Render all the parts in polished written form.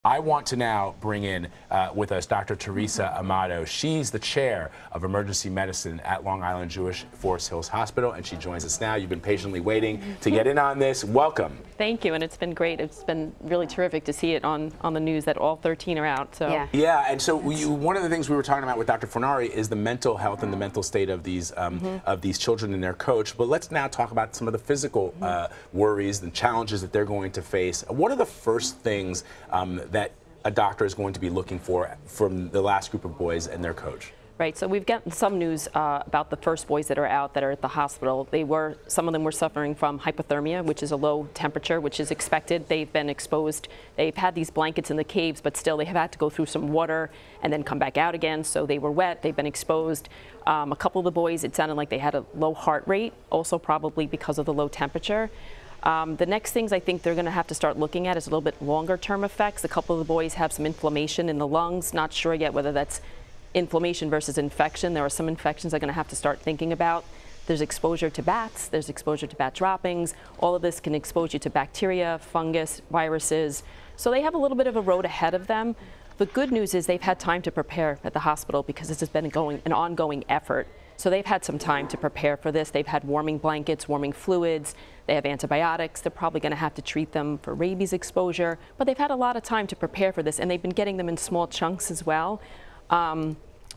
I want to now bring in with us Dr. Teresa Amato. She's the chair of emergency medicine at Long Island LIJ-Forest Hills Hospital, and she joins us now. You've been patiently waiting to get in on this. Welcome. Thank you, and it's been great. It's been really terrific to see it on the news that all 13 are out. So yeah, and so one of the things we were talking about with Dr. Fornari is the mental health and the mental state of these children and their coach. But let's now talk about some of the physical worries and challenges that they're going to face. What are the first things that a doctor is going to be looking for from the last group of boys and their coach? Right, so we've gotten some news about the first boys that are out that are at the hospital. Some of them were suffering from hypothermia, which is a low temperature, which is expected. They've been exposed. They've had these blankets in the caves, but still they have had to go through some water and then come back out again. So they were wet, they've been exposed. A couple of the boys, it sounded like they had a low heart rate, also probably because of the low temperature. The next things I think they're going to have to start looking at is a little bit longer term effects. A couple of the boys have some inflammation in the lungs. Not sure yet whether that's inflammation versus infection. There are some infections they're going to have to start thinking about. There's exposure to bats, there's exposure to bat droppings. All of this can expose you to bacteria, fungus, viruses. So they have a little bit of a road ahead of them. The good news is they've had time to prepare at the hospital because this has been an ongoing effort. So they've had some time to prepare for this. They've had warming blankets, warming fluids. They have antibiotics. They're probably going to have to treat them for rabies exposure. But they've had a lot of time to prepare for this, and they've been getting them in small chunks as well.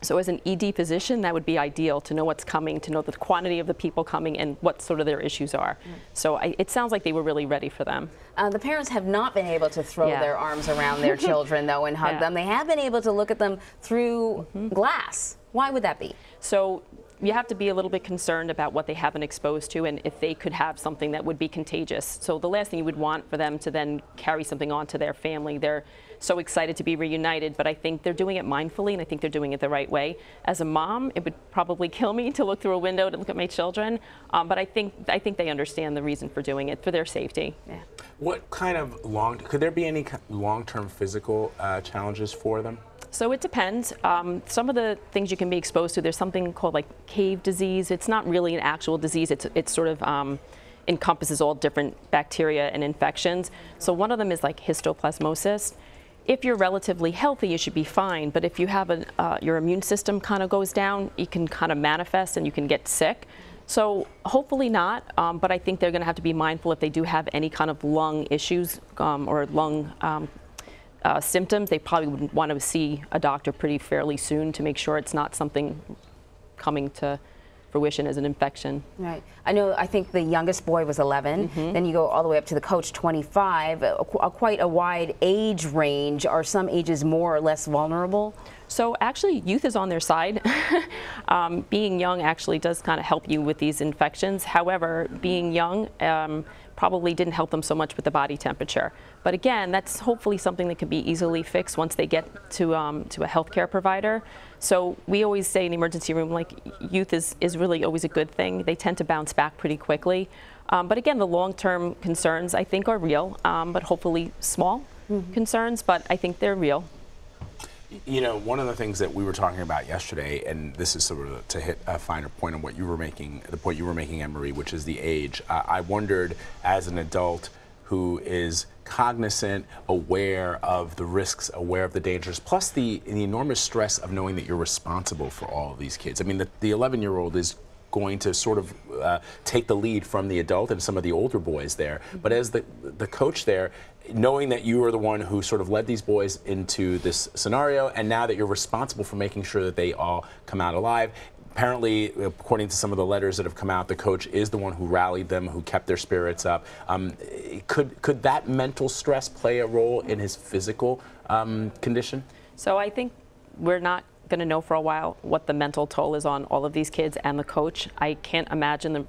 So as an ED physician, that would be ideal to know what's coming, to know the quantity of the people coming and what sort of their issues are. So it sounds like they were really ready for them. The parents have not been able to throw their arms around their children, though, and hug them. They have been able to look at them through glass. Why would that be? So you have to be a little bit concerned about what they haven't exposed to and if they could have something that would be contagious. So the last thing you would want for them to then carry something on to their family. They're so excited to be reunited, but I think they're doing it mindfully, and I think they're doing it the right way. As a mom, it would probably kill me to look through a window to look at my children, but I think they understand the reason for doing it, for their safety. Yeah. What kind of could there be any long-term physical challenges for them? So it depends. Some of the things you can be exposed to, there's something called like cave disease. It's not really an actual disease. It's sort of encompasses all different bacteria and infections. So one of them is like histoplasmosis. If you're relatively healthy, you should be fine. But if you have your immune system kind of goes down, you can kind of manifest and you can get sick. So hopefully not, but I think they're going to have to be mindful if they do have any kind of lung issues or lung symptoms. They probably would want to see a doctor pretty fairly soon to make sure it's not something coming to fruition as an infection. Right. I think the youngest boy was 11. Then you go all the way up to the coach, 25. Quite a wide age range. Are some ages more or less vulnerable? So actually, youth is on their side. Being young actually does kind of help you with these infections. However, being young probably didn't help them so much with the body temperature. But again, that's hopefully something that can be easily fixed once they get to a healthcare provider. So we always say in the emergency room, like, youth is really always a good thing. They tend to bounce back pretty quickly. But again, the long-term concerns I think are real, but hopefully small concerns, but I think they're real. You know, one of the things that we were talking about yesterday, and this is sort of to hit a finer point on what you were making, the point you were making, Anne-Marie, which is the age. I wondered, as an adult who is cognizant, aware of the risks, aware of the dangers, plus the enormous stress of knowing that you're responsible for all of these kids. I mean, the 11-year-old is going to sort of take the lead from the adult and some of the older boys there. But as the coach there, knowing that you are the one who sort of led these boys into this scenario, and now that you're responsible for making sure that they all come out alive, apparently, according to some of the letters that have come out, the coach is the one who rallied them, who kept their spirits up. Could that mental stress play a role in his physical condition? So I think we're not going to know for a while what the mental toll is on all of these kids and the coach. I can't imagine the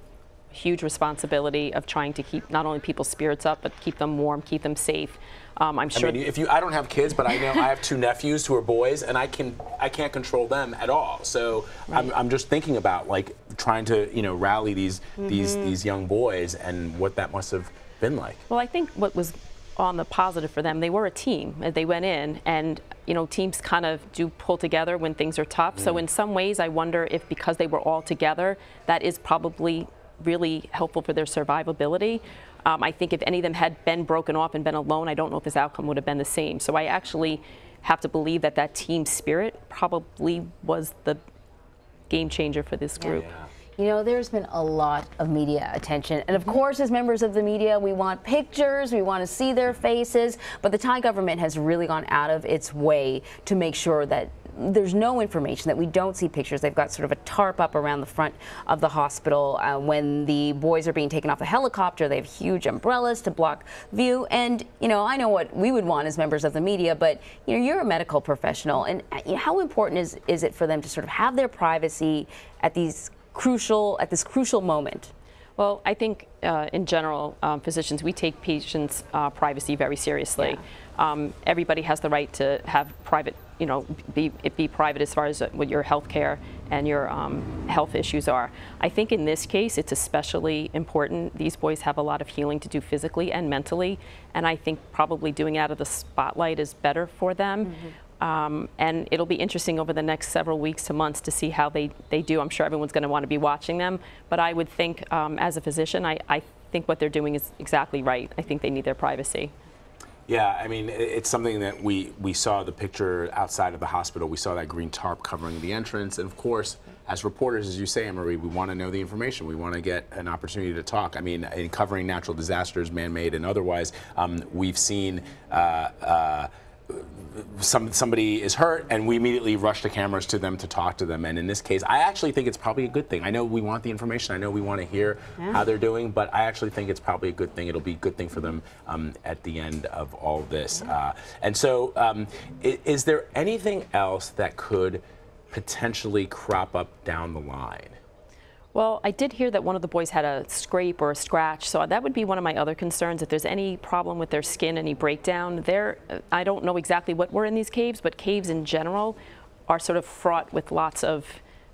huge responsibility of trying to keep not only people's spirits up, but keep them warm, keep them safe. I'm sure. I mean, I don't have kids, but I know I have 2 nephews who are boys, and I can't control them at all. So I'm just thinking about, like, trying to rally these young boys and what that must have been like. Well, I think what was on the positive for them, they were a team. They went in, and teams kind of do pull together when things are tough. So in some ways, I wonder if because they were all together, that is probably really helpful for their survivability. I think if any of them had been broken off and been alone, I don't know if this outcome would have been the same. So I actually have to believe that that team spirit probably was the game changer for this group. Yeah. You know, there's been a lot of media attention. And of course, as members of the media, we want pictures, we want to see their faces. But the Thai government has really gone out of its way to make sure that there's no information, that we don't see pictures. They've got sort of a tarp up around the front of the hospital. When the boys are being taken off the helicopter, they have huge umbrellas to block view. And, you know, I know what we would want as members of the media, but, you know, you're a medical professional. And how important is it for them to sort of have their privacy at this crucial moment? Well, I think in general, physicians, we take patients' privacy very seriously. Yeah. Everybody has the right to have private, you know, be private as far as what your health care and your health issues are. I think in this case, it's especially important. These boys have a lot of healing to do physically and mentally, and I think probably doing it out of the spotlight is better for them. Mm-hmm. And it'll be interesting over the next several weeks to months to see how they do. I'm sure everyone's going to want to be watching them, but I would think as a physician, I think what they're doing is exactly right. I think they need their privacy. Yeah, I mean, it's something that we saw the picture outside of the hospital. We saw that green tarp covering the entrance. And of course, as reporters, as you say, Anne-Marie, we want to know the information. We want to get an opportunity to talk. I mean, in covering natural disasters, man-made and otherwise, we've seen somebody is hurt and we immediately rush the cameras to them to talk to them. And in this case, I actually think it's probably a good thing. I know we want the information. I know we want to hear how they're doing, but I actually think it's probably a good thing. It'll be a good thing for them at the end of all this. And so is there anything else that could potentially crop up down the line? Well, I did hear that one of the boys had a scrape or a scratch, so that would be one of my other concerns. If there's any problem with their skin, any breakdown, I don't know exactly what were in these caves, but caves in general are sort of fraught with lots of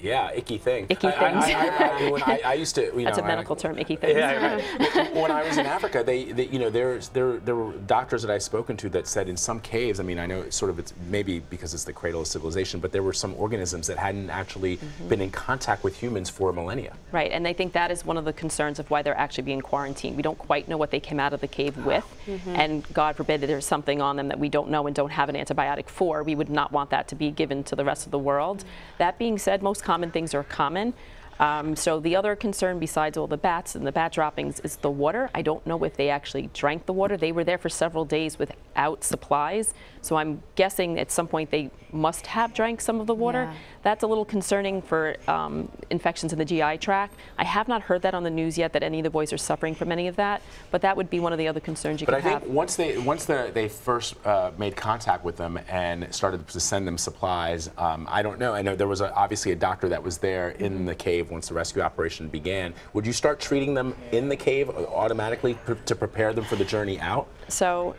icky thing. Icky things. I used to, That's a medical term, icky things. Yeah, right. When I was in Africa, there were doctors that I've spoken to that said in some caves, I mean, I know it's maybe because it's the cradle of civilization, but there were some organisms that hadn't actually been in contact with humans for millennia. Right, and I think that is one of the concerns of why they're actually being quarantined. We don't quite know what they came out of the cave with, and God forbid that there's something on them that we don't know and don't have an antibiotic for. We would not want that to be given to the rest of the world. That being said, most common things are common. So the other concern besides all the bats and the bat droppings is the water. I don't know if they actually drank the water. They were there for several days without supplies. So I'm guessing at some point they must have drank some of the water. Yeah. That's a little concerning for infections in the GI tract. I have not heard that on the news yet, that any of the boys are suffering from any of that, but that would be one of the other concerns you could have. But I think once they first made contact with them and started to send them supplies, I don't know. I know there was obviously a doctor that was there in the cave once the rescue operation began. Would you start treating them in the cave automatically to prepare them for the journey out? So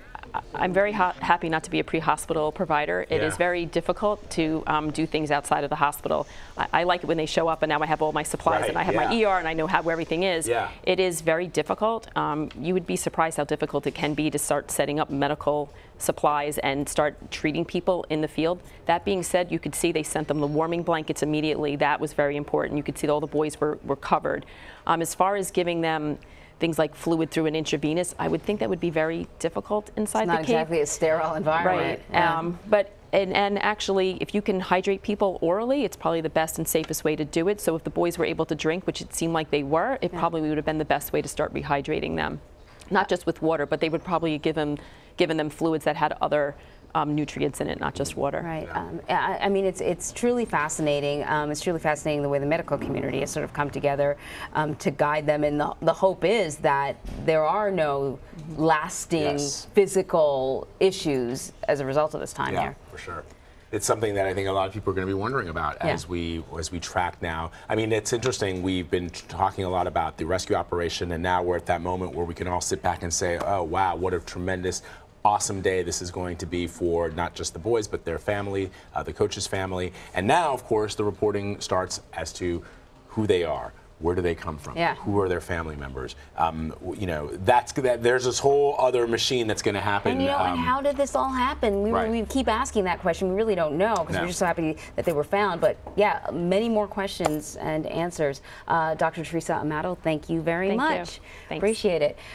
I'm very happy not to be a pre-hospital provider. It is very difficult to do things outside of the hospital. I like it when they show up and now I have all my supplies and I have my ER and I know where everything is. Yeah. It is very difficult. You would be surprised how difficult it can be to start setting up medical supplies and start treating people in the field. That being said, you could see they sent them the warming blankets immediately. That was very important. You could see that all the boys were covered. As far as giving them things like fluid through an intravenous, I would think that would be very difficult inside the cave. It's not exactly a sterile environment. Right. And actually, if you can hydrate people orally, it's probably the best and safest way to do it. So if the boys were able to drink, which it seemed like they were, it probably would have been the best way to start rehydrating them. Not just with water, but they would probably given them fluids that had other nutrients in it, not just water. Right. I mean, it's truly fascinating. It's truly fascinating the way the medical community has sort of come together to guide them, and the hope is that there are no lasting physical issues as a result of this time here. For sure. It's something that I think a lot of people are going to be wondering about as we track now. I mean, it's interesting. We've been talking a lot about the rescue operation, and now we're at that moment where we can all sit back and say, oh, wow, what a tremendous, awesome day this is going to be for not just the boys, but their family, the coach's family. And now, of course, the reporting starts as to who they are, Where do they come from? Yeah. Who are their family members? You know, there's this whole other machine that's going to happen. And you know, and how did this all happen? We keep asking that question. We really don't know because we're just so happy that they were found. But yeah, many more questions and answers. Dr. Teresa Amato, thank you very much. Thanks. Appreciate it.